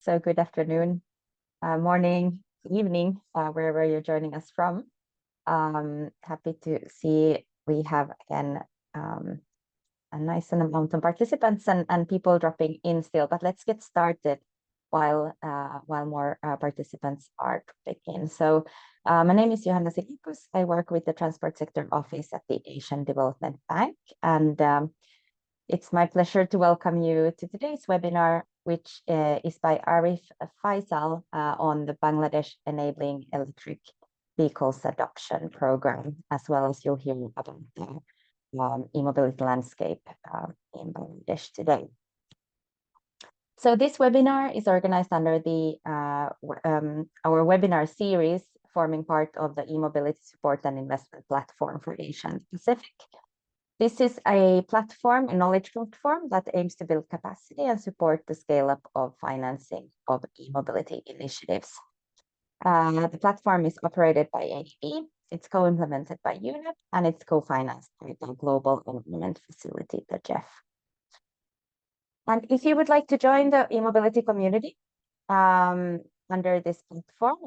So good afternoon, morning, evening, wherever you're joining us from. Happy to see we have again a nice amount of participants and people dropping in still. But let's get started while more participants are dropping in. So my name is Johanna Sikikus. I work with the Transport Sector Office at the Asian Development Bank, and it's my pleasure to welcome you to today's webinar, which is by Arif Faisal on the Bangladesh Enabling Electric Vehicles Adoption Program, as well as you'll hear about the e-mobility landscape in Bangladesh today. So this webinar is organized under the our webinar series, forming part of the e-mobility support and investment platform for Asia and Pacific. This is a platform, a knowledge platform that aims to build capacity and support the scale-up of financing of e-mobility initiatives. The platform is operated by ADB, it's co-implemented by UNEP, and it's co-financed by the Global Environment Facility, the GEF. And if you would like to join the e-mobility community under this platform,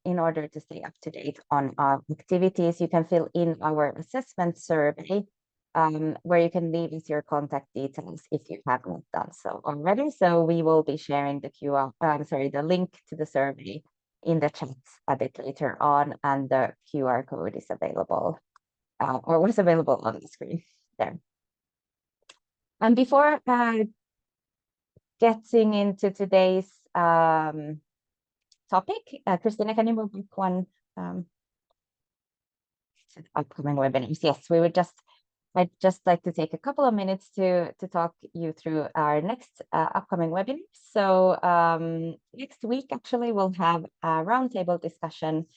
in order to stay up to date on our activities, you can fill in our assessment survey, where you can leave us your contact details if you have not done so already. So we will be sharing the link to the survey in the chat a bit later on, and the QR code is available, or was available on the screen there. And before getting into today's topic, Christina, can you move one to the upcoming webinars? Yes, I'd just like to take a couple of minutes to talk you through our next upcoming webinar. So next week, actually, we'll have a roundtable discussion,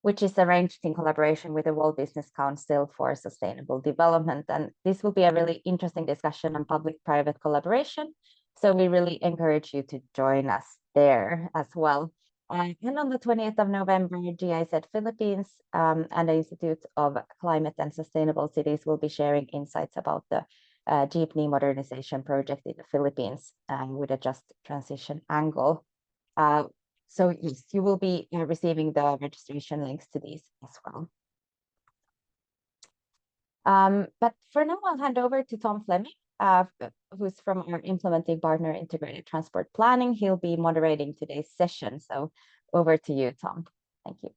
which is arranged in collaboration with the World Business Council for Sustainable Development. And this will be a really interesting discussion on public-private collaboration. So we really encourage you to join us there as well. And on the 20th of November, GIZ Philippines and the Institute of Climate and Sustainable Cities will be sharing insights about the jeepney modernization project in the Philippines with a just transition angle. So yes, you will be receiving the registration links to these as well. But for now, I'll hand over to Tom Fleming, who's from our implementing partner, Integrated Transport Planning. He'll be moderating today's session. So over to you, Tom. Thank you.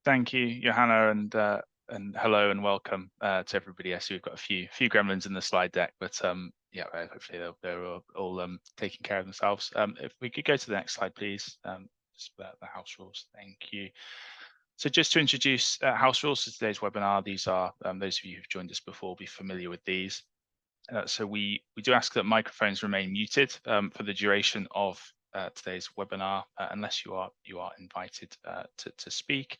Thank you, Johanna, and hello and welcome to everybody. I see we've got a few gremlins in the slide deck, but yeah, hopefully they're all taking care of themselves. If we could go to the next slide, please. Just the house rules. Thank you. So just to introduce house rules for today's webinar, these are, those of you who've joined us before will be familiar with these. So we do ask that microphones remain muted for the duration of today's webinar, unless you are invited to speak,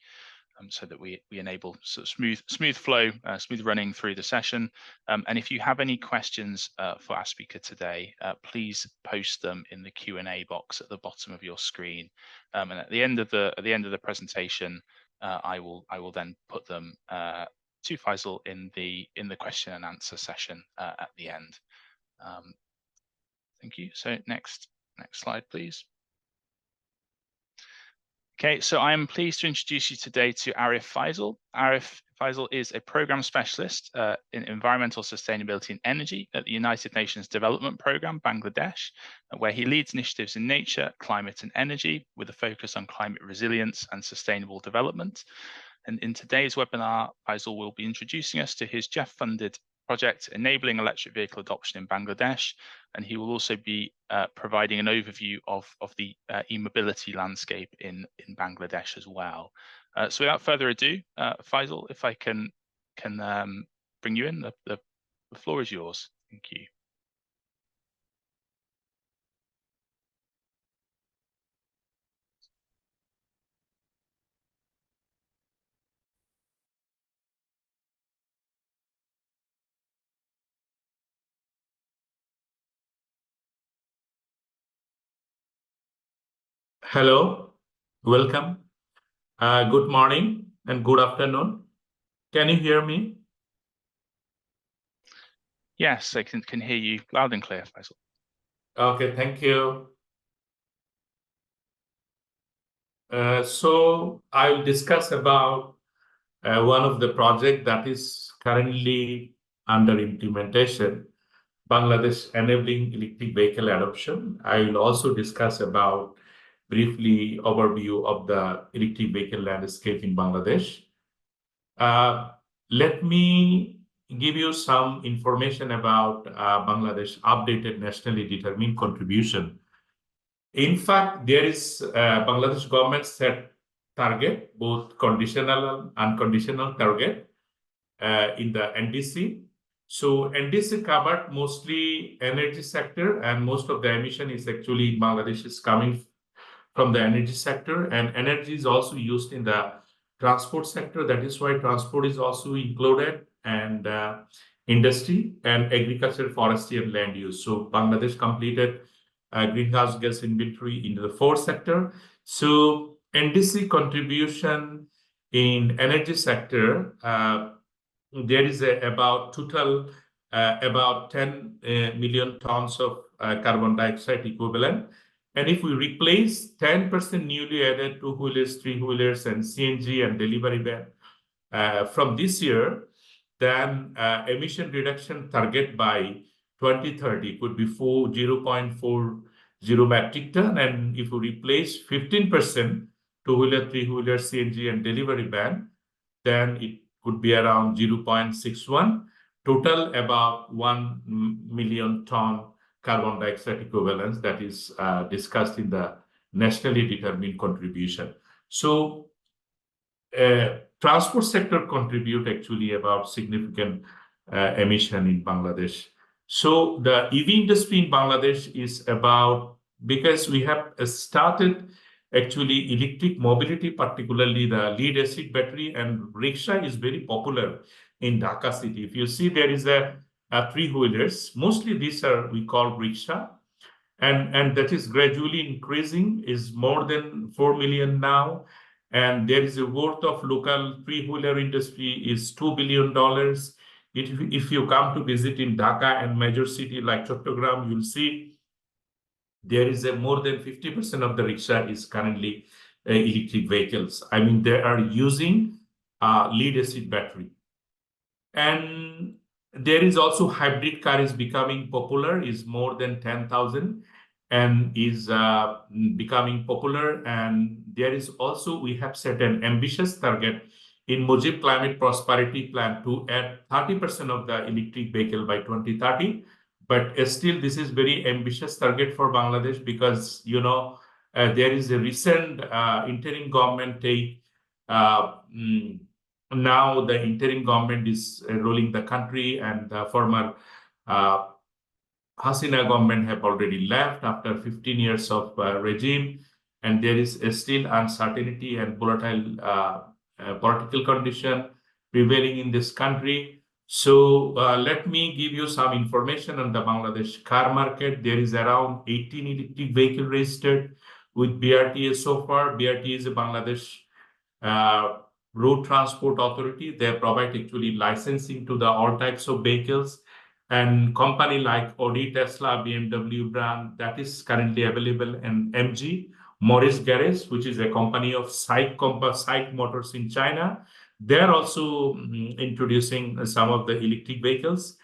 so that we enable sort of smooth flow, smooth running through the session. And if you have any questions for our speaker today, please post them in the Q&A box at the bottom of your screen. And at the end of the presentation, I will then put them to Faisal in the question and answer session at the end. Thank you. So next slide, please. Okay, so I am pleased to introduce you today to Arif Faisal. Arif Faisal is a program specialist in environmental sustainability and energy at the United Nations Development Programme, Bangladesh, where he leads initiatives in nature, climate and energy with a focus on climate resilience and sustainable development. And in today's webinar, Faisal will be introducing us to his GEF-funded project enabling electric vehicle adoption in Bangladesh, and he will also be providing an overview of the e-mobility landscape in Bangladesh as well. So without further ado, Faisal, if I can bring you in, the floor is yours. Thank you. Hello, welcome. Good morning and good afternoon. Can you hear me? Yes, I can hear you loud and clear, Faisal. Okay, thank you. So I'll discuss about one of the project that is currently under implementation, Bangladesh enabling electric vehicle adoption. I will also discuss about briefly overview of the electric vehicle landscape in Bangladesh. Let me give you some information about Bangladesh updated nationally determined contribution. In fact, there is Bangladesh government set target, both conditional and unconditional target in the NDC. So NDC covered mostly energy sector, and most of the emission is actually in Bangladesh is coming from the energy sector, and energy is also used in the transport sector. That is why transport is also included, and industry and agriculture, forestry, and land use. So Bangladesh completed greenhouse gas inventory into the fourth sector. So NDC contribution in energy sector, there is about total about 10 million tons of carbon dioxide equivalent. And if we replace 10% newly added two-wheelers, three-wheelers, and CNG and delivery van from this year, then emission reduction target by 2030 could be 0.40 metric ton. And if we replace 15% two-wheeler, three-wheeler, CNG, and delivery van, then it could be around 0.61. Total about 1 million ton carbon dioxide equivalents that is discussed in the nationally determined contribution. So transport sector contribute actually about significant emission in Bangladesh. So the EV industry in Bangladesh is about, because we have started actually electric mobility, particularly the lead acid battery, and rickshaw is very popular in Dhaka city. If you see, there is a three-wheelers, mostly these are we call rickshaw, and that is gradually increasing, is more than 4 million now. And there is a worth of local three-wheeler industry is $2 billion. If you come to visit in Dhaka and major city like Chattogram, you'll see there is a more than 50% of the rickshaw is currently electric vehicles. I mean, they are using lead acid battery. And there is also hybrid car is becoming popular, is more than 10,000 and is becoming popular. And there is also, we have set an ambitious target in Mujib Climate Prosperity Plan to add 30% of the electric vehicle by 2030. But still, this is very ambitious target for Bangladesh because, you know, there is a recent interim government take now the interim government is ruling the country, and the former Hasina government have already left after 15 years of regime, and there is still uncertainty and volatile political condition prevailing in this country. So let me give you some information on the Bangladesh car market. There is around 18 electric vehicle registered with BRTA so far. BRTA is a Bangladesh Road Transport Authority. They provide actually licensing to the all types of vehicles, and company like Audi, Tesla, BMW brand that is currently available, and MG, Morris Garage, which is a company of SAIC Motors in China. They're also introducing some of the electric vehicles.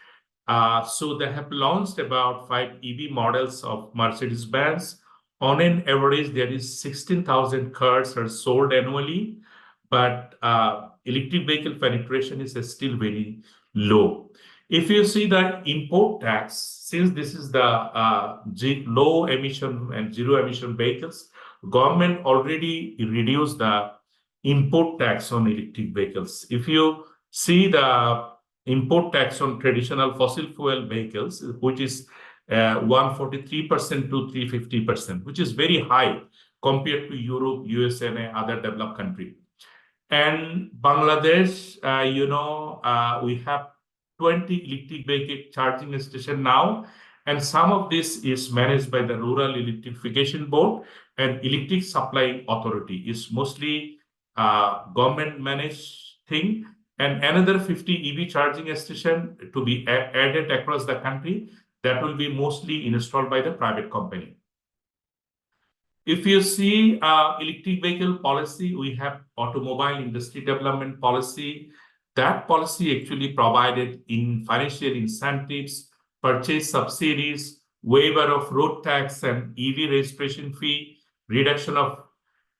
So they have launched about 5 EV models of Mercedes-Benz. On an average, there is 16,000 cars are sold annually, but electric vehicle penetration is still very low. If you see the import tax, since this is the low emission and zero emission vehicles, government already reduced the import tax on electric vehicles. If you see the import tax on traditional fossil fuel vehicles, which is 143% to 350%, which is very high compared to Europe, US, and other developed countries. And Bangladesh, we have 20 electric vehicle charging station now, and some of this is managed by the Rural Electrification Board, and Electric Supply Authority is mostly government managed thing, and another 50 EV charging station to be added across the country. that will be mostly installed by the private company. If you see electric vehicle policy, we have automobile industry development policy. That policy actually provided in financial incentives, purchase subsidies, waiver of road tax and EV registration fee, reduction of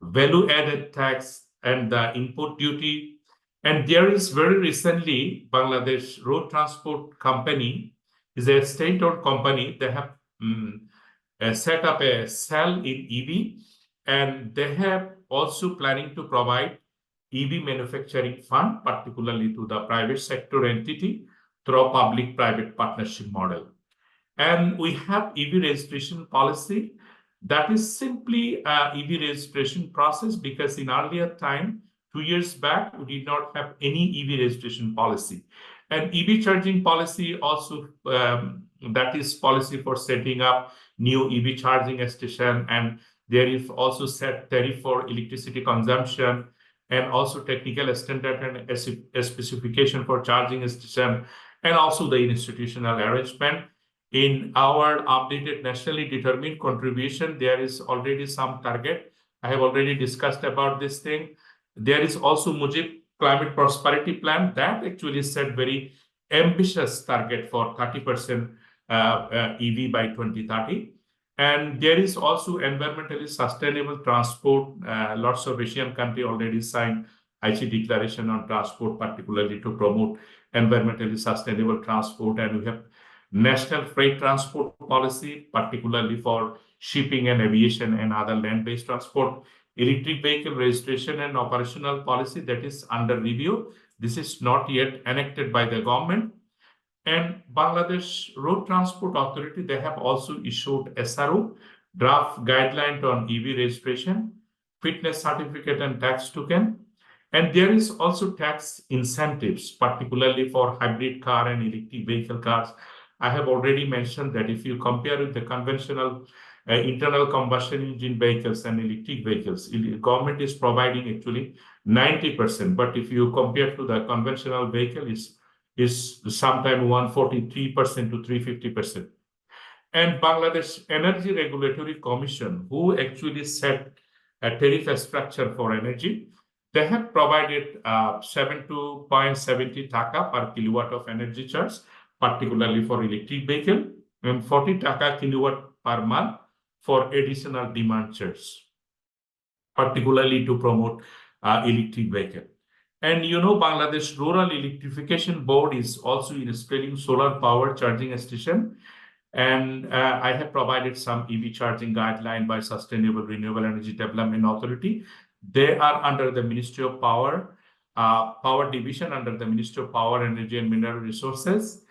value-added tax and the import duty. And there is very recently, Bangladesh Road Transport Company is a state-owned company. They have set up a cell in EV, and they have also planning to provide EV manufacturing fund, particularly to the private sector entity through a public-private partnership model. And we have EV registration policy. That is simply a EV registration process, because in earlier time, 2 years back, we did not have any EV registration policy. And EV charging policy also, that is policy for setting up new EV charging station, and there is also set tariff for electricity consumption, and also technical standard and a specification for charging station, and also the institutional arrangement. In our updated nationally determined contribution, there is already some target. I have already discussed about this thing. There is also Mujib Climate Prosperity Plan that actually set very ambitious target for 30% EV by 2030. And there is also environmentally sustainable transport. Lots of Asian countries already signed Aichi Declaration on Transport, particularly to promote environmentally sustainable transport. And we have National Freight Transport Policy, particularly for shipping and aviation and other land-based transport. Electric vehicle registration and operational policy that is under review. This is not yet enacted by the government. And Bangladesh Road Transport Authority, they have also issued SRO, draft guideline on EV registration, fitness certificate and tax token. And there is also tax incentives, particularly for hybrid car and electric vehicle cars. I have already mentioned that if you compare with the conventional internal combustion engine vehicles and electric vehicles, the government is providing actually 90%. But if you compare to the conventional vehicle, is sometimes 143% to 350%. And Bangladesh Energy Regulatory Commission, who actually set a tariff structure for energy, they have provided 72.70 taka per kilowatt of energy charge, particularly for electric vehicle, and 40 taka kilowatt per month for additional demand charge, particularly to promote electric vehicle. And Bangladesh Rural Electrification Board is also installing solar power charging station. And I have provided some EV charging guideline by Sustainable Renewable Energy Development Authority. They are under the Ministry of Power, Power Division under the Ministry of Power, Energy and Mineral Resources.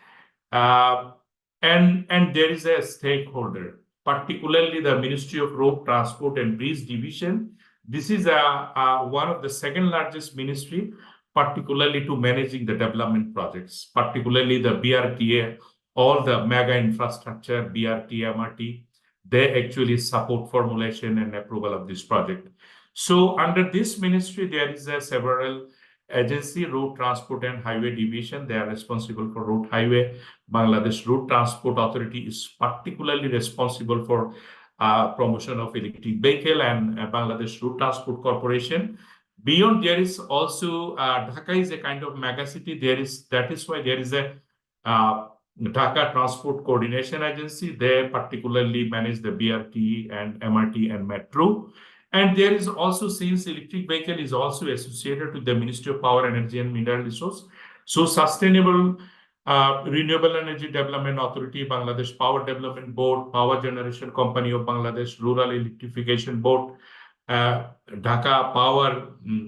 And there is a stakeholder, particularly the Ministry of Road Transport and Bridge Division. This is one of the second largest ministry, particularly to managing the development projects, particularly the BRTA, all the mega infrastructure, BRT, MRT, they actually support formulation and approval of this project. So under this ministry, there is a several agency, Road Transport and Highway Division. They are responsible for road highway. Bangladesh Road Transport Authority is particularly responsible for promotion of electric vehicle, and Bangladesh Road Transport Corporation. Beyond, there is also Dhaka is a kind of mega city. That is why there is a Dhaka Transport Coordination Agency. They particularly manage the BRT and MRT and metro. And there is also, since electric vehicle is also associated with the Ministry of Power, Energy and Mineral Resource, so Sustainable Renewable Energy Development Authority, Bangladesh Power Development Board, Power Generation Company of Bangladesh, Rural Electrification Board, Dhaka Power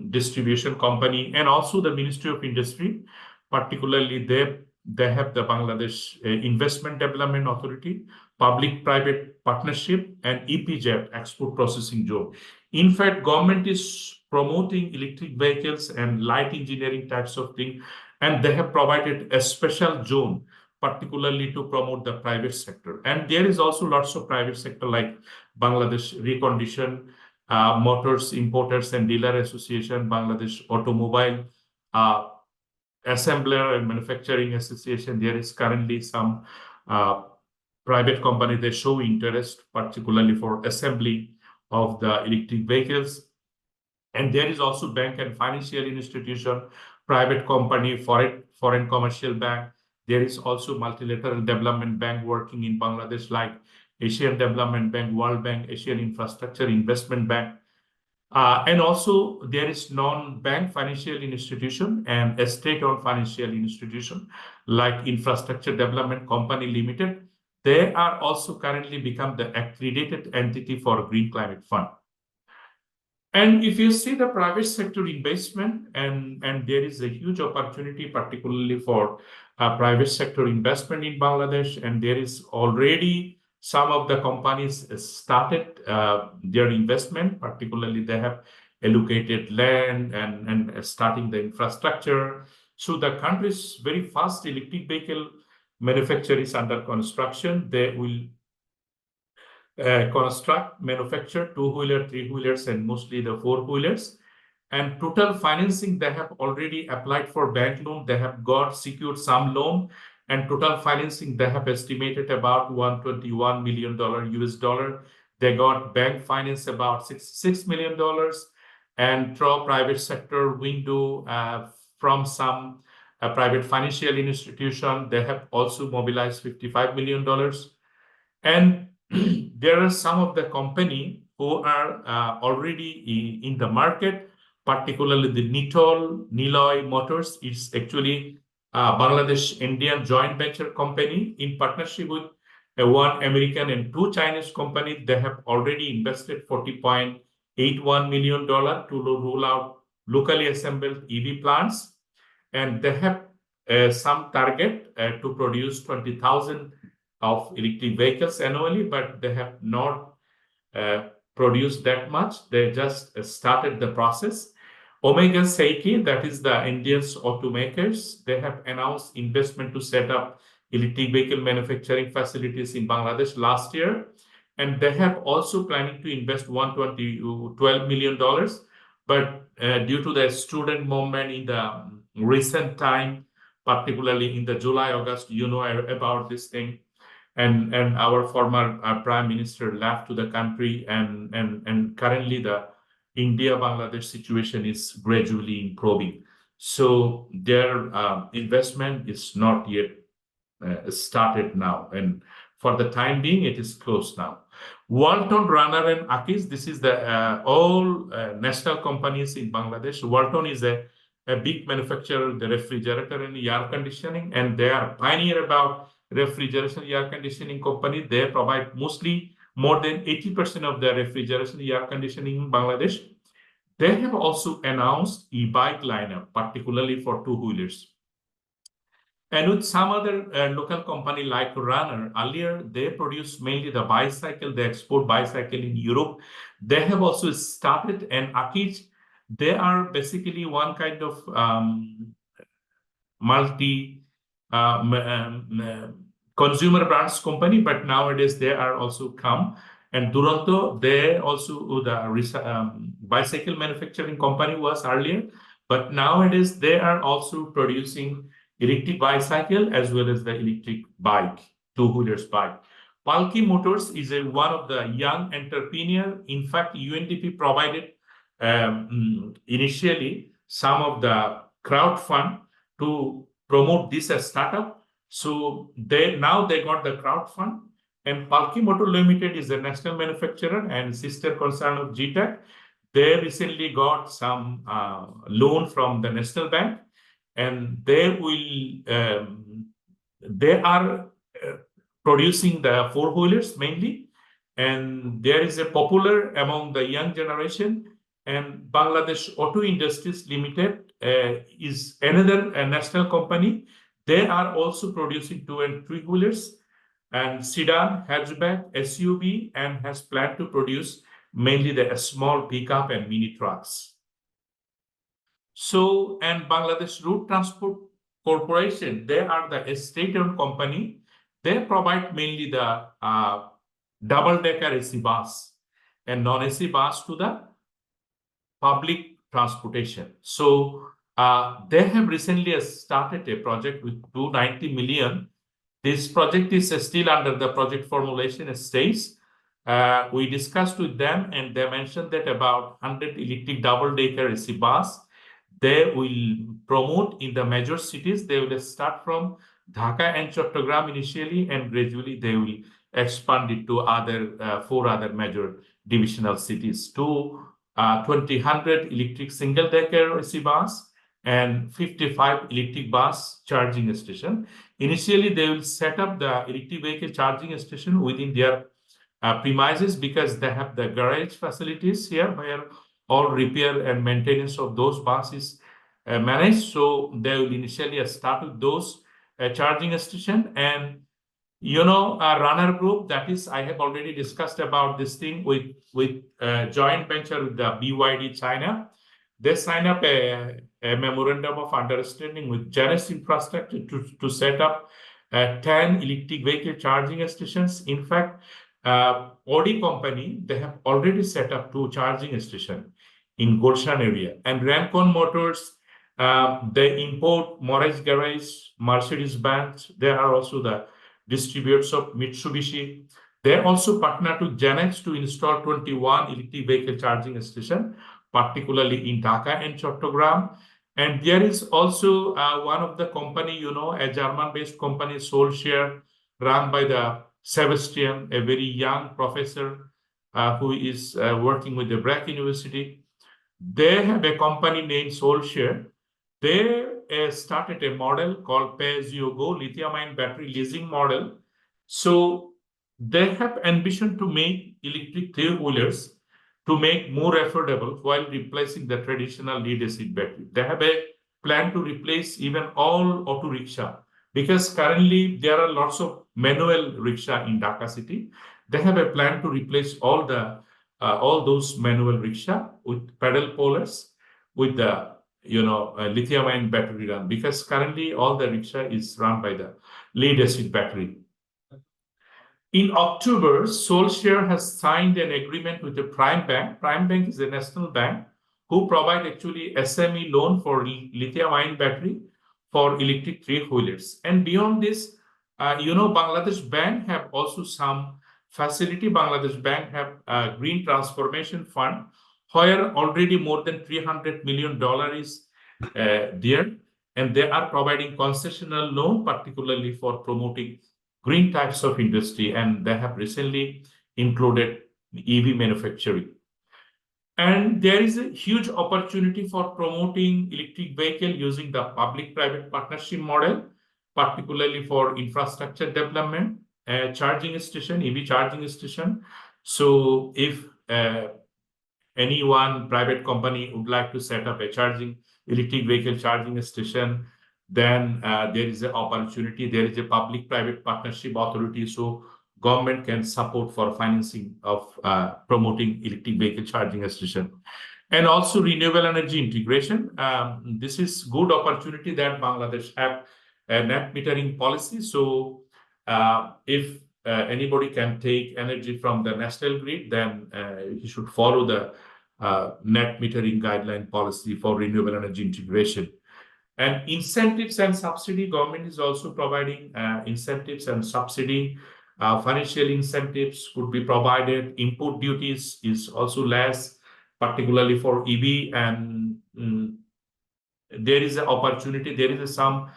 Distribution Company, and also the Ministry of Industry. Particularly, they have the Bangladesh Investment Development Authority, Public-Private Partnership, and EPZ, Export Processing Zone. In fact, government is promoting electric vehicles and light engineering types of things, and they have provided a special zone, particularly to promote the private sector. And there is also lots of private sector like Bangladesh Recondition, Motors Importers and Dealer Association, Bangladesh Automobile Assembler and Manufacturing Association. There is currently some private company, they show interest, particularly for assembly of the electric vehicles. And there is also bank and financial institution, private company, foreign commercial bank. There is also multilateral development bank working in Bangladesh, like Asian Development Bank, World Bank, Asian Infrastructure Investment Bank. And also there is non-bank financial institution and a state-owned financial institution like Infrastructure Development Company Limited. They are also currently become the accredited entity for Green Climate Fund. And if you see the private sector investment, and there is a huge opportunity, particularly for private sector investment in Bangladesh, and there is already some of the companies started their investment, particularly they have allocated land and starting the infrastructure. So the country's very fast electric vehicle manufacture is under construction. They will construct, manufacture two-wheeler, three-wheelers, and mostly the four-wheelers. And total financing, they have already applied for bank loan. They have secured some loan, and total financing, they have estimated about $121 million US dollar. They got bank finance about $66 million, and through private sector window from some private financial institution, they have also mobilized $55 million. And there are some of the company who are already in the market, particularly the Niloy Motors. It's actually Bangladesh Indian joint venture company in partnership with one American and two Chinese company. They have already invested $40.81 million to roll out locally assembled EV plants. And they have some target to produce 20,000 of electric vehicles annually, but they have not produced that much. They just started the process. Omega Seiki, that is the Indian automakers, they have announced investment to set up electric vehicle manufacturing facilities in Bangladesh last year. And they have also planning to invest $12 million. But due to the student movement in the recent time, particularly in the July, August, you know about this thing. And our former prime minister left to the country, and currently the India-Bangladesh situation is gradually improving. So their investment is not yet started now, and for the time being, it is closed now. Walton, Runner, and Akis, this is the all national companies in Bangladesh. Walton is a big manufacturer of the refrigerator and air conditioning, and they are pioneer about refrigeration air conditioning company. They provide mostly more than 80% of the refrigeration air conditioning in Bangladesh. They have also announced e-bike lineup, particularly for two-wheelers. And with some other local company like Runner, earlier they produce mainly the bicycle, they export bicycle in Europe. They have also started, and Akij, they are basically one kind of multi consumer brands company, but nowadays they are also come. And Duranto, they also the bicycle manufacturing company was earlier, but nowadays they are also producing electric bicycle as well as the electric bike, two-wheelers bike. Palki Motors is one of the young entrepreneur. In fact, UNDP provided initially some of the crowd fund to promote this as startup. So now they got the crowd fund, and Palki Motor Limited is a national manufacturer and sister concern of GTAC. They recently got some loan from the National Bank, and they are producing the four-wheelers mainly, and there is a popular among the young generation. And Bangladesh Auto Industries Limited is another national company. They are also producing two and three-wheelers and sedan, hatchback, SUV, and has planned to produce mainly the small pickup and mini trucks. So, and Bangladesh Road Transport Corporation, they are the state-owned company. They provide mainly the double-decker AC bus and non-AC bus to the public transportation. So they have recently started a project with 290 million. This project is still under the project formulation stage. We discussed with them, and they mentioned that about 100 electric double-decker AC bus they will promote in the major cities. They will start from Dhaka and Chattogram initially, and gradually they will expand it to other 4 other major divisional cities to 2,000 electric single-decker AC bus and 55 electric bus charging station. Initially, they will set up the electric vehicle charging station within their premises because they have the garage facilities here where all repair and maintenance of those buses managed. So they will initially start with those charging station. And a runner group, that is, I have already discussed about this thing with joint venture with the BYD China. They sign up a memorandum of understanding with Janus Infrastructure to set up 10 electric vehicle charging stations. In fact, Audi company, they have already set up 2 charging stations in Gulshan area. And Rancon Motors, they import Morris Garage, Mercedes-Benz. They are also the distributors of Mitsubishi. They also partner to Genex to install 21 electric vehicle charging stations, particularly in Dhaka and Chattogram. And there is also one of the company, a German-based company, SoulShare, run by the Sebastian, a very young professor who is working with the Brack University. They have a company named SoulShare. They started a model called Pay-as-you-go lithium-ion battery leasing model. So they have ambition to make electric three-wheelers to make more affordable while replacing the traditional lead-acid battery. They have a plan to replace even all auto rickshaw because currently there are lots of manual rickshaw in Dhaka city. They have a plan to replace all those manual rickshaw with pedal pullers with the lithium-ion battery run because currently all the rickshaw is run by the lead-acid battery. In October, SoulShare has signed an agreement with the Prime Bank. Prime Bank is a national bank who provide actually SME loan for lithium-ion battery for electric three-wheelers. And beyond this, Bangladesh Bank have also some facility. Bangladesh Bank have a green transformation fund where already more than $300 million is there. And they are providing concessional loan, particularly for promoting green types of industry, and they have recently included EV manufacturing. And there is a huge opportunity for promoting electric vehicle using the public-private partnership model, particularly for infrastructure development, charging station, EV charging station. So if any one private company would like to set up a electric vehicle charging station, then there is an opportunity. There is a public-private partnership authority, so government can support for financing of promoting electric vehicle charging station. And also renewable energy integration. This is good opportunity that Bangladesh have a net metering policy. So if anybody can take energy from the national grid, then he should follow the net metering guideline policy for renewable energy integration. And incentives and subsidy, government is also providing incentives and subsidy. Financial incentives could be provided. Input duties is also less, particularly for EV. And there is an opportunity. There is some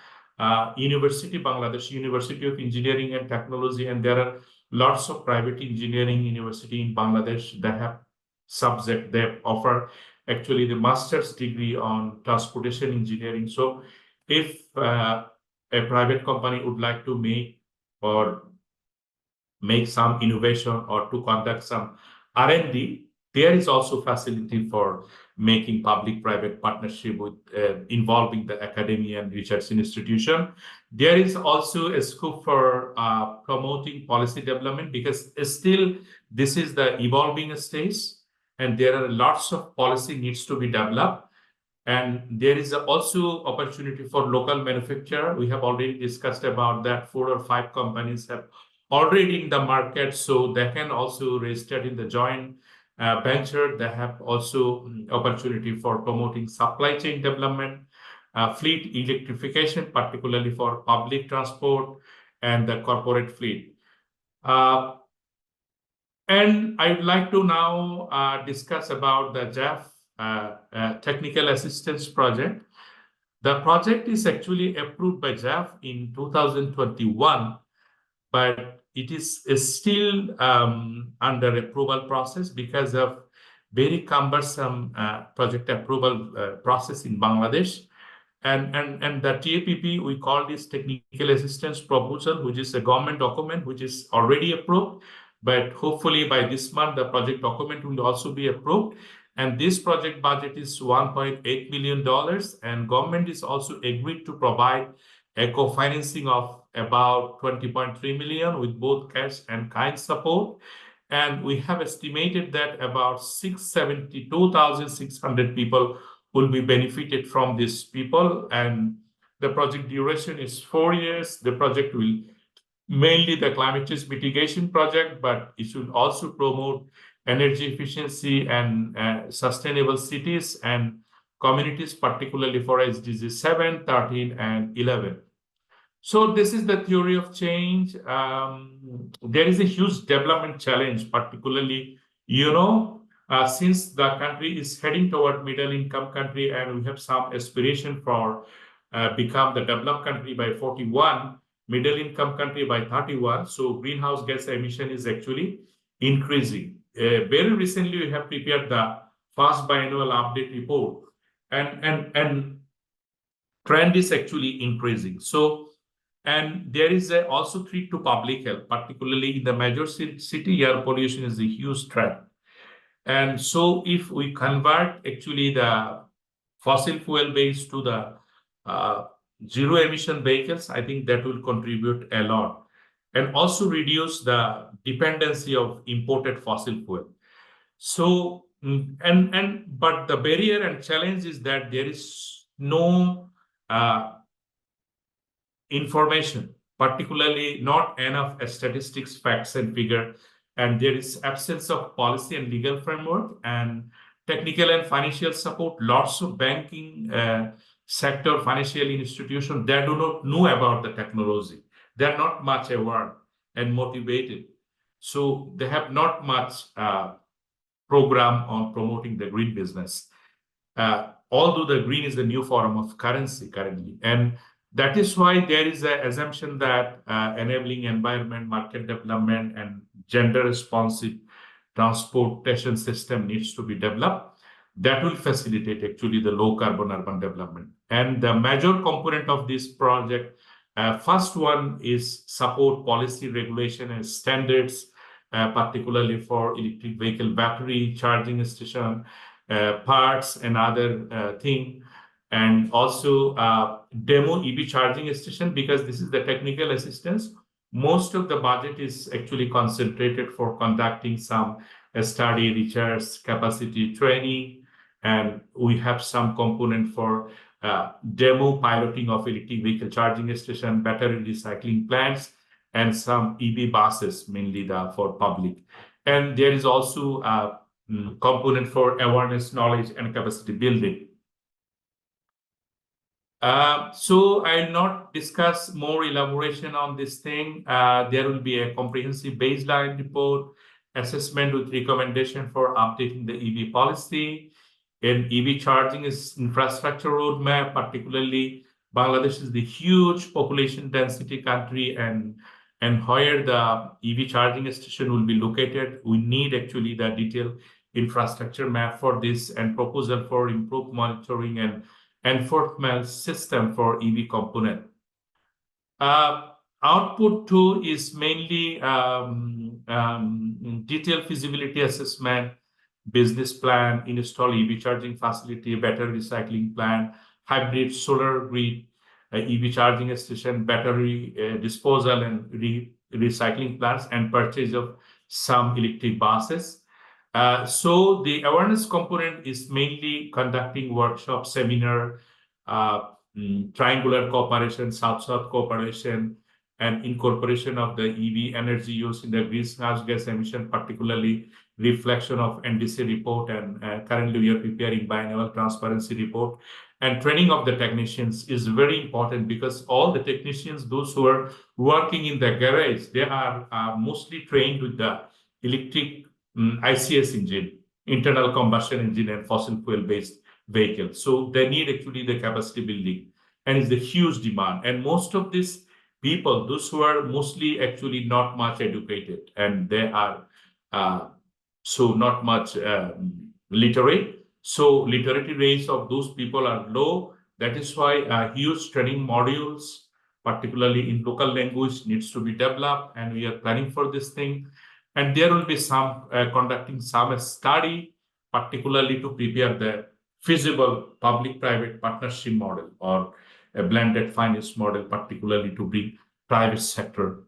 university, Bangladesh University of Engineering and Technology, and there are lots of private engineering university in Bangladesh that have subject. They offer actually the master's degree on transportation engineering. So if a private company would like to make some innovation or to conduct some R&D, there is also facility for making public-private partnership with involving the academia and research institution. There is also a scope for promoting policy development because still this is the evolving stage and there are lots of policy needs to be developed. And there is also opportunity for local manufacturer. We have already discussed about that 4 or 5 companies have already in the market, so they can also register in the joint venture. They have also opportunity for promoting supply chain development, fleet electrification, particularly for public transport, and the corporate fleet. And I would like to now discuss about the GEF Technical Assistance Project. The project is actually approved by GEF in 2021, but it is still under approval process because of very cumbersome project approval process in Bangladesh. And the TAPP, we call this Technical Assistance Proposal, which is a government document which is already approved. But hopefully by this month, the project document will also be approved. And this project budget is $1.8 million. And government is also agreed to provide a co-financing of about 20.3 million with both cash and kind support. And we have estimated that about 672,600 people will be benefited from these people. And the project duration is 4 years. The project will mainly the climate change mitigation project, but it should also promote energy efficiency and sustainable cities and communities, particularly for SDGs 7, 13, and 11. So this is the theory of change. There is a huge development challenge, particularly, since the country is heading toward middle income country and we have some aspiration for become the developed country by 41, middle income country by 31. So greenhouse gas emission is actually increasing. Very recently, we have prepared the first biannual update report, and trend is actually increasing. So, and there is also threat to public health, particularly in the major city, air pollution is a huge threat. And so if we convert actually the fossil fuel base to the zero emission vehicles, I think that will contribute a lot and also reduce the dependency of imported fossil fuel. So, but the barrier and challenge is that there is no information, particularly not enough statistics, facts, and figure, and there is absence of policy and legal framework and technical and financial support. Lots of banking sector, financial institutions, they do not know about the technology. They're not much aware and motivated. So they have not much program on promoting the green business. Although the green is the new form of currency currently. And that is why there is an assumption that enabling environment, market development, and gender responsive transportation system needs to be developed. That will facilitate actually the low carbon urban development. And the major component of this project, first one is support policy regulation and standards, particularly for electric vehicle battery charging station, parts and other thing. And also demo EV charging station, because this is the technical assistance. Most of the budget is actually concentrated for conducting some study, research, capacity training, and we have some component for demo piloting of electric vehicle charging station, battery recycling plants, and some EV buses, mainly for public. And there is also a component for awareness, knowledge, and capacity building. So I'll not discuss more elaboration on this thing. There will be a comprehensive baseline report, assessment with recommendation for updating the EV policy, and EV charging is infrastructure roadmap, particularly Bangladesh is the huge population density country, and where the EV charging station will be located. We need actually the detailed infrastructure map for this and proposal for improved monitoring and enforcement system for EV component. Output 2 is mainly detailed feasibility assessment, business plan, install EV charging facility, battery recycling plant, hybrid solar grid, EV charging station, battery disposal and recycling plants, and purchase of some electric buses. So the awareness component is mainly conducting workshop, seminar, triangular cooperation, South-South cooperation, and incorporation of the EV energy use in the greenhouse gas emission, particularly reflection of NDC report. And currently we are preparing biannual transparency report. And training of the technicians is very important, because all the technicians, those who are working in the garage, they are mostly trained with the electric ICS engine, internal combustion engine, and fossil fuel based vehicles. So they need actually the capacity building, and it's a huge demand. And most of these people, those who are mostly actually not much educated, and they are so not much literate. So literacy rates of those people are low. That is why huge training modules, particularly in local language, needs to be developed, and we are planning for this thing. And there will be some conducting some study, particularly to prepare the feasible public-private partnership model, or a blended finance model, particularly to bring private sector,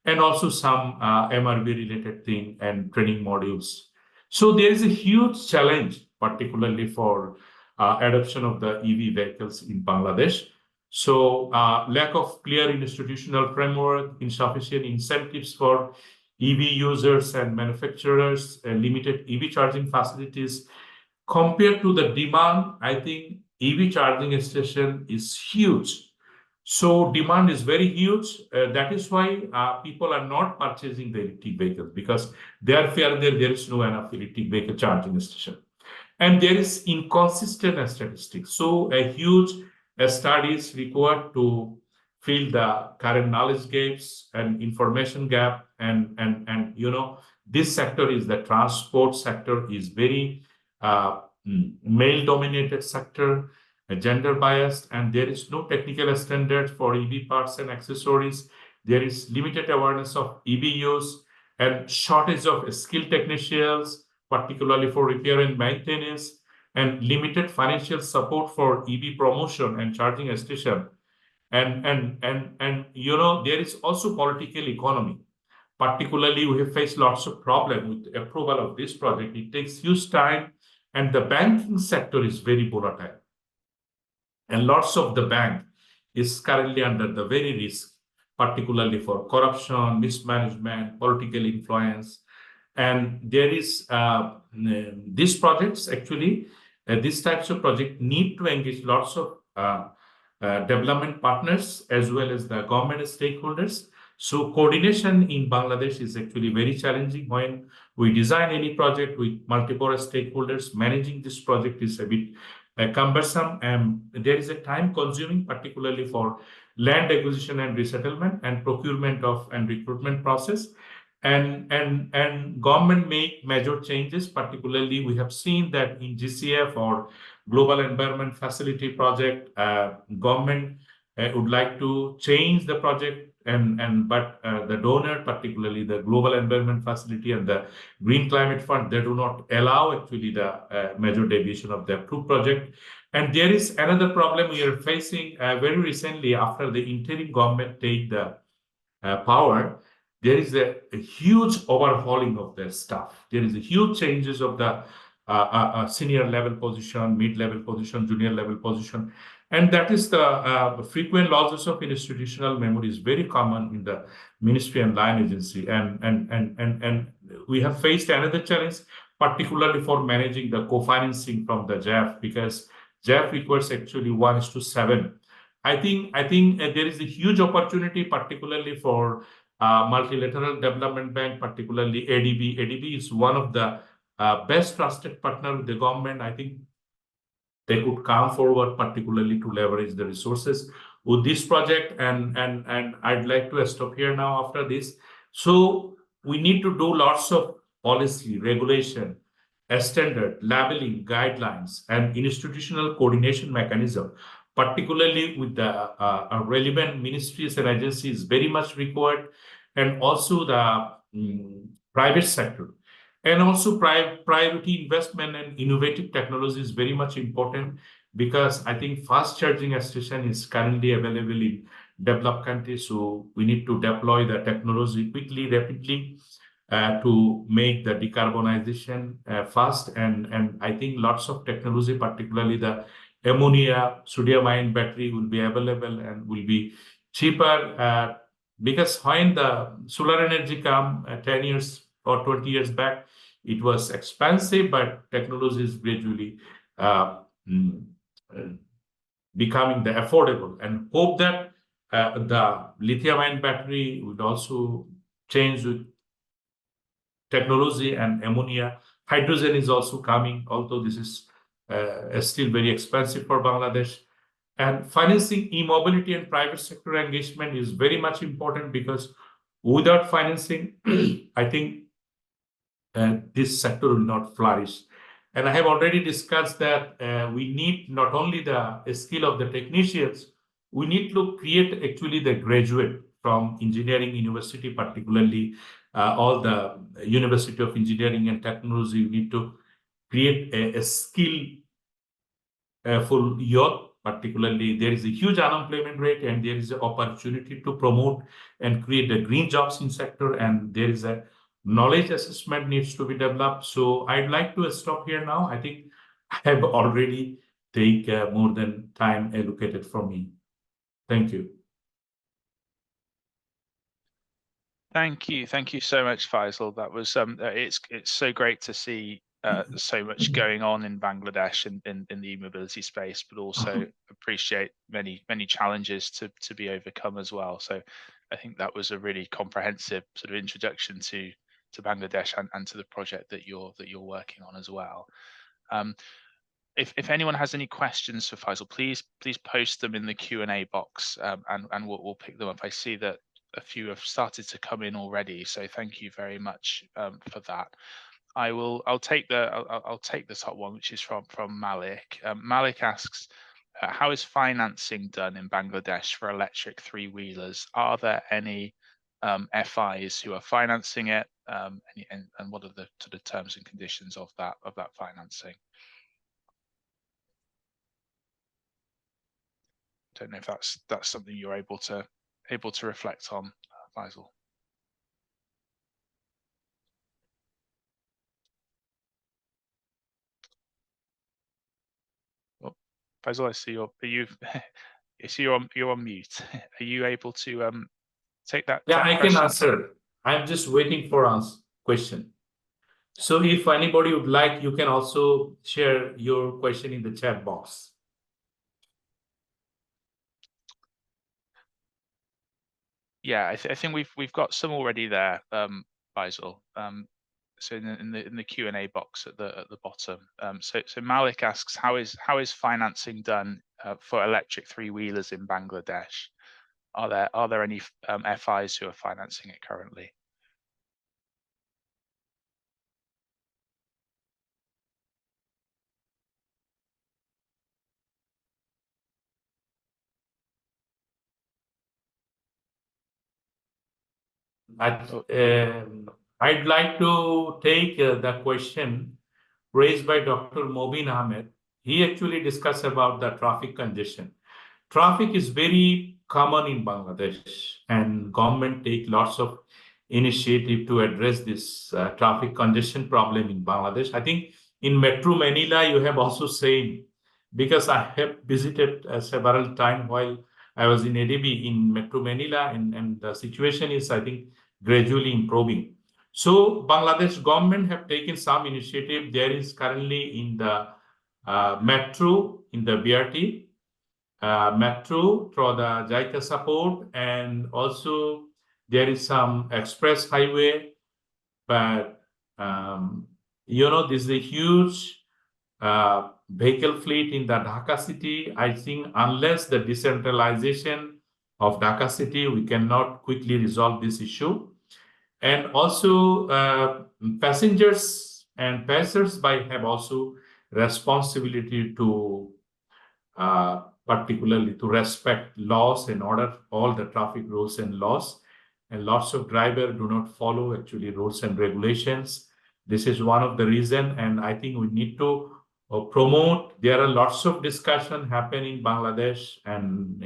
and also some MRB related thing and training modules. So there is a huge challenge, particularly for adoption of the EV vehicles in Bangladesh. So lack of clear institutional framework, insufficient incentives for EV users and manufacturers, limited EV charging facilities. Compared to the demand, I think EV charging station is huge. So demand is very huge. That is why people are not purchasing the electric vehicles, because they are fear that there is no enough electric vehicle charging station. And there is inconsistent statistics. So a huge study is required to fill the current knowledge gaps and information gap. And this sector is the transport sector is very male dominated sector, gender biased, and there is no technical standard for EV parts and accessories. There is limited awareness of EV use and shortage of skilled technicians, particularly for repair and maintenance, and limited financial support for EV promotion and charging station. And there is also political economy. Particularly, we have faced lots of problem with approval of this project. It takes huge time, and the banking sector is very volatile. And lots of the bank is currently under the very risk, particularly for corruption, mismanagement, political influence. And there is these projects actually, these types of projects need to engage lots of development partners as well as the government stakeholders. So coordination in Bangladesh is actually very challenging. When we design any project with multiple stakeholders, managing this project is a bit cumbersome, and there is a time consuming, particularly for land acquisition and resettlement and procurement of and recruitment process. And government make major changes. Particularly, we have seen that in GCF or Global Environment Facility project, government would like to change the project, but the donor, particularly the Global Environment Facility and the Green Climate Fund, they do not allow actually the major deviation of the approved project. And there is another problem we are facing very recently after the interim government take the power. There is a huge overhauling of their staff. There is a huge changes of the senior level position, mid-level position, junior level position. And that is the frequent losses of institutional memory is very common in the ministry and line agency. And we have faced another challenge, particularly for managing the co-financing from the GEF, because GEF requires actually 1:7. I think there is a huge opportunity, particularly for multilateral development bank, particularly ADB. ADB is one of the best trusted partner with the government. I think they could come forward, particularly to leverage the resources with this project. And I'd like to stop here now after this. So we need to do lots of policy, regulation, standard, labeling, guidelines, and institutional coordination mechanism, particularly with the relevant ministries and agencies, very much required, and also the private sector. And also priority investment and innovative technology is very much important, because I think fast charging station is currently available in developed countries. So we need to deploy the technology quickly, rapidly, to make the decarbonization fast. And I think lots of technology, particularly the ammonia, sodium-ion battery will be available and will be cheaper, because when the solar energy come 10 years or 20 years back, it was expensive, but technology is gradually becoming the affordable, and hope that the lithium-ion battery would also change with technology and ammonia. Hydrogen is also coming, although this is still very expensive for Bangladesh. And financing e-mobility and private sector engagement is very much important, because without financing, I think this sector will not flourish. And I have already discussed that we need not only the skill of the technicians, we need to create actually the graduate from engineering university, particularly all the University of Engineering and Technology. We need to create a skill for youth. Particularly, there is a huge unemployment rate, and there is an opportunity to promote and create the green jobs in sector, and there is a knowledge assessment needs to be developed. So I'd like to stop here now. I think I have already taken more than time allocated for me. Thank you. Thank you so much, Faisal. That was it's so great to see so much going on in Bangladesh in the e-mobility space, but also appreciate many challenges to be overcome as well. So I think that was a really comprehensive sort of introduction to Bangladesh and to the project that you're working on as well. If anyone has any questions for Faisal, please post them in the Q&A box, and we'll pick them up. I see that a few have started to come in already, so thank you very much for that. I'll take the top one, which is from Malik. Malik asks, how is financing done in Bangladesh for electric three-wheelers? Are there any FIs who are financing it, and what are the sort of terms and conditions of that financing? Don't know if that's something you're able to reflect on, Faisal. Oh, Faisal, I see you're on mute. Are you able to take that? Yeah, I can answer. I'm just waiting for answer question. So if anybody would like, you can also share your question in the chat box. Yeah, I think we've got some already there, Faisal. So in the Q&A box at the bottom. So Malik asks, how is financing done for electric three-wheelers in Bangladesh? Are there any FIs who are financing it currently? I'd like to take the question raised by Dr. Mobin Ahmed. He actually discussed about the traffic congestion. Traffic is very common in Bangladesh, and government take lots of initiative to address this traffic congestion problem in Bangladesh. I think in Metro Manila, you have also seen, because I have visited several times while I was in ADB in Metro Manila, and the situation is, I think, gradually improving. So Bangladesh government have taken some initiative. There is currently in the metro, in the BRT, metro through the JICA support, and also there is some express highway. But this is a huge vehicle fleet in the Dhaka city. I think unless the decentralization of Dhaka city, we cannot quickly resolve this issue. And also passengers and passers-by have also responsibility to particularly to respect laws and order, all the traffic rules and laws. And lots of drivers do not follow actually rules and regulations. This is one of the reasons, and I think we need to promote. There are lots of discussion happening in Bangladesh, and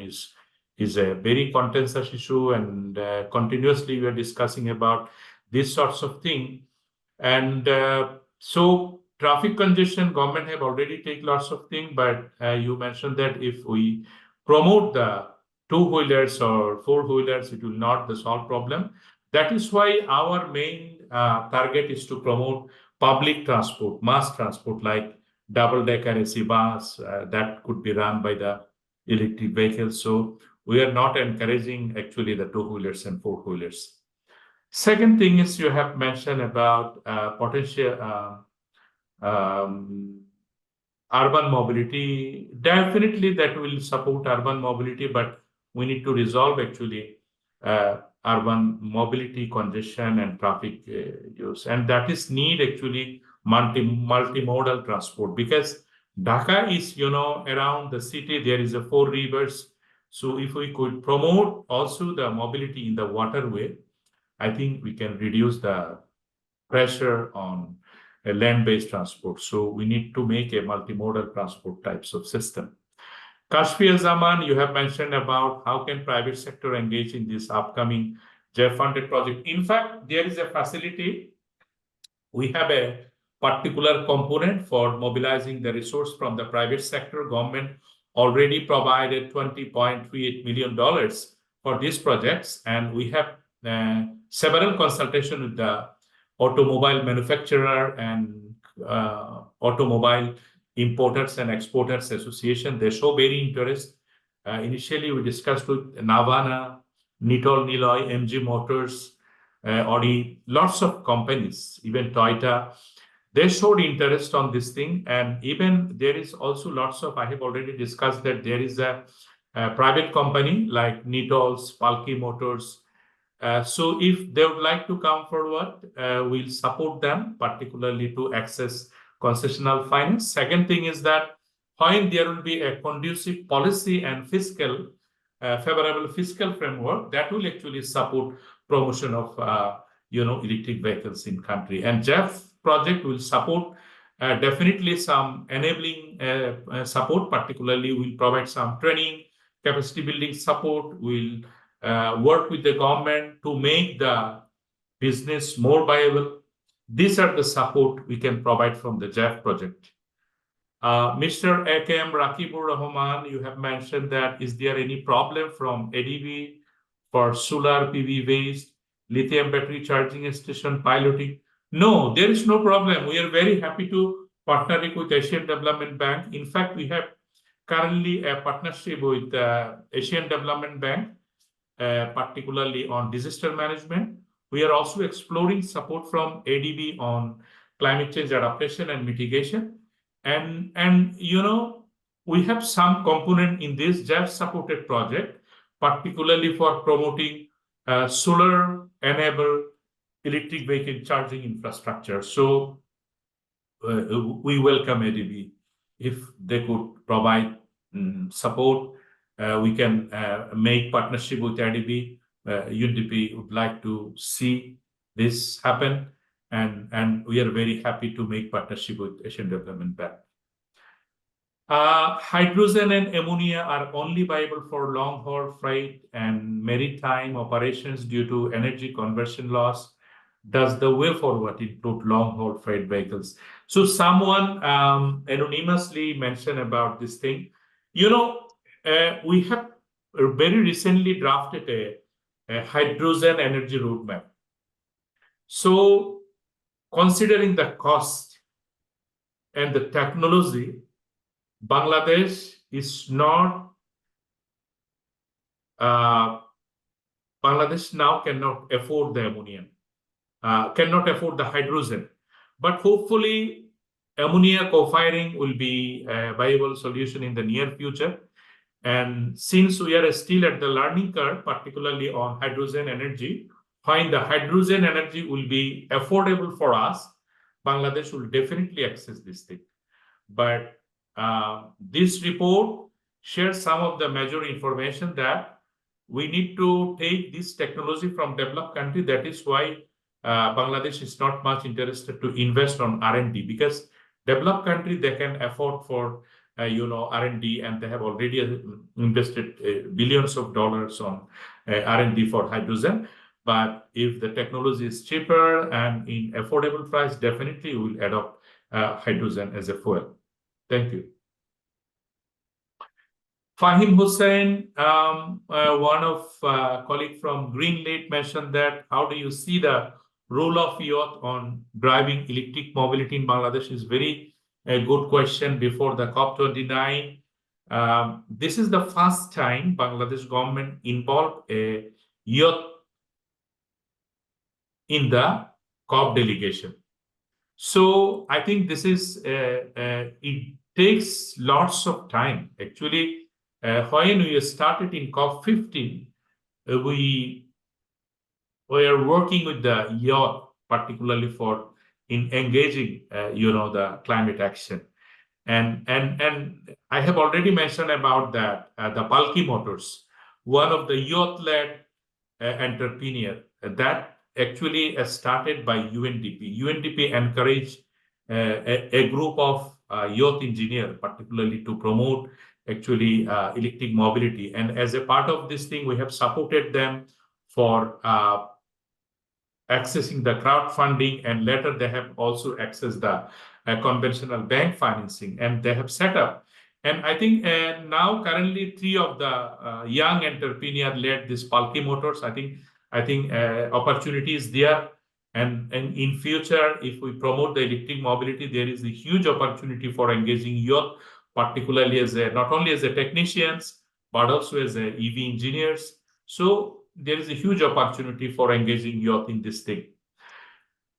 is a very contentious issue, and continuously we are discussing about these sorts of things. And so traffic congestion, government have already taken lots of things, but you mentioned that if we promote the two-wheelers or four-wheelers, it will not solve problem. That is why our main target is to promote public transport, mass transport, like double-decker AC bus that could be run by the electric vehicles. So we are not encouraging actually the two-wheelers and four-wheelers. Second thing is you have mentioned about potential urban mobility. Definitely that will support urban mobility, but we need to resolve actually urban mobility, congestion and traffic use. And that is need actually multimodal transport, because Dhaka is, around the city, there is a 4 rivers. So if we could promote also the mobility in the waterway, I think we can reduce the pressure on a land-based transport. So we need to make a multimodal transport types of system. Kashfi Zaman, you have mentioned about how can private sector engage in this upcoming GEF-funded project. In fact, there is a facility. We have a particular component for mobilizing the resource from the private sector. Government already provided $20.38 million for these projects, and we have several consultations with the automobile manufacturer and automobile importers and exporters association. They show very interest. Initially, we discussed with Navana, Nitol Niloy, MG Motors, Audi, lots of companies, even Toyota. They showed interest on this thing. And even there is also lots of, I have already discussed that there is a private company like Nitol's, Palki Motors. So if they would like to come forward, we'll support them, particularly to access concessional finance. Second thing is that when there will be a conducive policy and fiscal, favorable fiscal framework, that will actually support promotion of electric vehicles in country. And GEF project will support definitely some enabling support. Particularly, we'll provide some training, capacity building support. We'll work with the government to make the business more viable. These are the support we can provide from the GEF project. Mr. AKM Rakibur Rahman, you have mentioned that is there any problem from ADB for solar PV waste, lithium battery charging station piloting? No, there is no problem. We are very happy to partner with Asian Development Bank. In fact, we have currently a partnership with Asian Development Bank, particularly on disaster management. We are also exploring support from ADB on climate change adaptation and mitigation. And we have some component in this GEF supported project, particularly for promoting solar enabled electric vehicle charging infrastructure. So we welcome ADB. If they could provide support, we can make partnership with ADB. UNDP would like to see this happen. And we are very happy to make partnership with Asian Development Bank. Hydrogen and ammonia are only viable for long-haul freight and maritime operations due to energy conversion loss. Does the way forward include long-haul freight vehicles? So someone anonymously mentioned about this thing. We have very recently drafted a hydrogen energy roadmap. So considering the cost and the technology, Bangladesh is not, Bangladesh now cannot afford the ammonia, cannot afford the hydrogen. But hopefully, ammonia co-firing will be a viable solution in the near future. And since we are still at the learning curve, particularly on hydrogen energy, when the hydrogen energy will be affordable for us, Bangladesh will definitely access this thing. But this report shares some of the major information that we need to take this technology from developed country. That is why Bangladesh is not much interested to invest on R&D, because developed country, they can afford for R&D, and they have already invested billions of dollars on R&D for hydrogen. But if the technology is cheaper and in affordable price, definitely we will adopt hydrogen as a fuel. Thank you. Fahim Hussain, one of colleague from Greenlake mentioned that how do you see the role of youth on driving electric mobility in Bangladesh is very a good question before the COP29. This is the first time Bangladesh government involved a youth in the COP delegation. So I think this is, it takes lots of time. Actually, when we started in COP15, we are working with the youth, particularly for in engaging, the climate action. And I have already mentioned about that, the bulky motors, one of the youth-led entrepreneur that actually started by UNDP. UNDP encouraged a group of youth engineers, particularly to promote actually electric mobility. And as a part of this thing, we have supported them for accessing the crowdfunding, and later they have also accessed the conventional bank financing, and they have set up. And I think now currently 3 of the young entrepreneur led this bulky motors. I think opportunity is there, and in future, if we promote the electric mobility, there is a huge opportunity for engaging youth, particularly as not only as a technicians but also as a EV engineers. So there is a huge opportunity for engaging youth in this thing.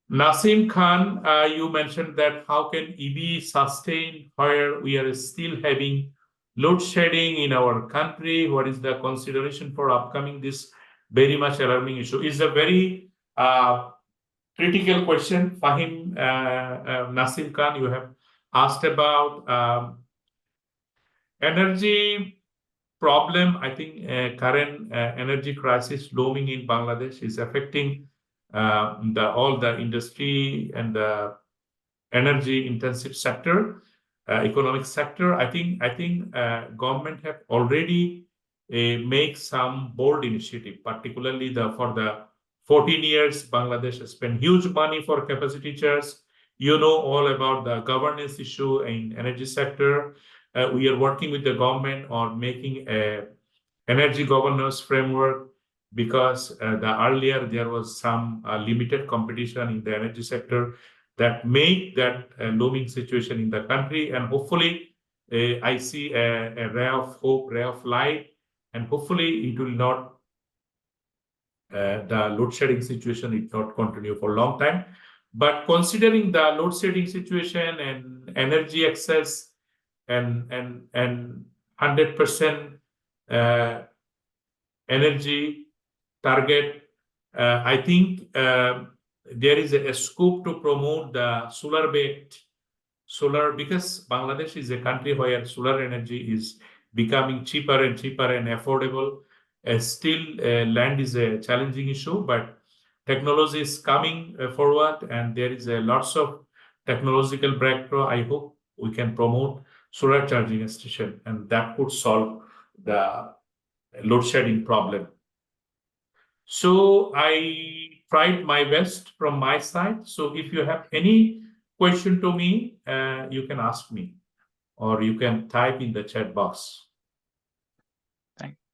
Nasim Khan, you mentioned that how can EV sustain where we are still having load shedding in our country? What is the consideration for upcoming this very much alarming issue? Is a very critical question. Fahim, Nasim Khan, you have asked about energy problem. I think current energy crisis looming in Bangladesh is affecting all the industry and the energy intensive sector, economic sector. I think government have already make some bold initiative, particularly for the 14 years Bangladesh has spent huge money for capacity charge. You know all about the governance issue in energy sector. We are working with the government on making a energy governance framework, because the earlier there was some limited competition in the energy sector that made that looming situation in the country. And hopefully I see a ray of hope, ray of light, and hopefully it will not, the load shedding situation will not continue for a long time. But considering the load shedding situation and energy access and 100% energy target, I think there is a scope to promote the solar-based solar, because Bangladesh is a country where solar energy is becoming cheaper and cheaper and affordable. Still, land is a challenging issue, but technology is coming forward, and there is a lots of technological breakthrough. I hope we can promote solar charging station, and that could solve the load shedding problem. So I tried my best from my side. So if you have any question to me, you can ask me, or you can type in the chat box.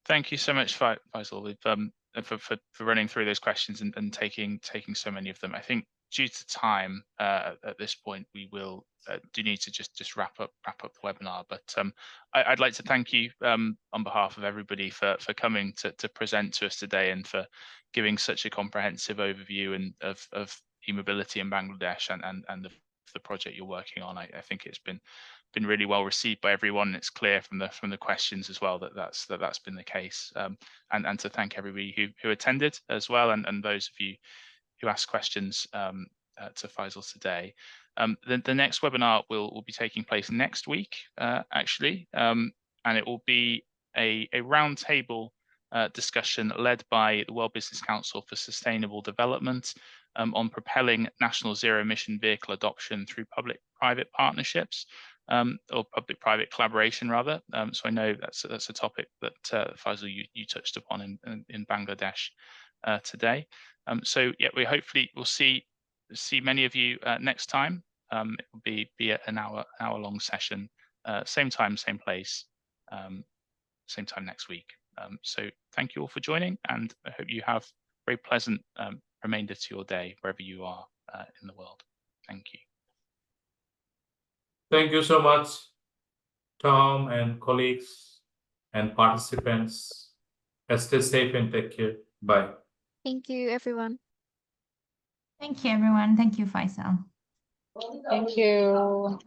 Thank you so much, Faisal, for running through those questions and taking so many of them. I think due to time at this point, we will do need to just wrap up the webinar. But I'd like to thank you on behalf of everybody for coming to present to us today, and for giving such a comprehensive overview of e-mobility in Bangladesh and the project you're working on. I think it's been really well received by everyone. It's clear from the questions as well that's been the case. And to thank everybody who attended as well, and those of you who asked questions to Faisal today. The next webinar will be taking place next week, actually, and it will be a roundtable discussion led by the World Business Council for Sustainable Development on propelling national zero-emission vehicle adoption through public-private partnerships, or public-private collaboration, rather. So I know that's a topic that Faisal, you touched upon in Bangladesh today. So yeah, we'll see many of you next time. It will be an hour-long session, same time, same place, same time next week. So thank you all for joining, and I hope you have a very pleasant remainder to your day wherever you are in the world. Thank you. Thank you so much. Tom and colleagues and participants. Stay safe and take care. Bye. Thank you, everyone. Thank you, everyone. Thank you, Faisal. Thank you.